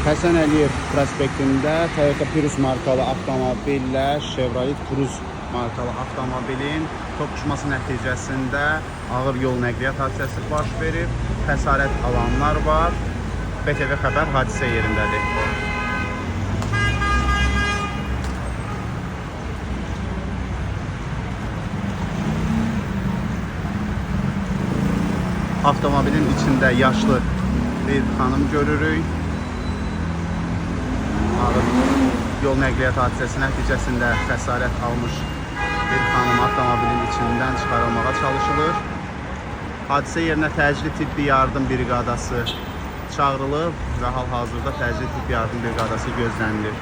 Həsən Əliyev prospektində Toyota Prius markalı avtomobillə Chevrolet Cruze markalı avtomobilin toqquşması nəticəsində ağır yol nəqliyyat hadisəsi baş verib. Xəsarət alanlar var. BTV Xəbər hadisə yerindədir. Avtomobilin içində yaşlı bir xanım görürük. Ağır yol nəqliyyat hadisəsi nəticəsində xəsarət almış bir xanım avtomobilin içindən çıxarılmağa çalışılır. Hadisə yerinə təcili tibbi yardım briqadası çağırılıb və hal-hazırda təcili tibbi yardım briqadası gözlənilir.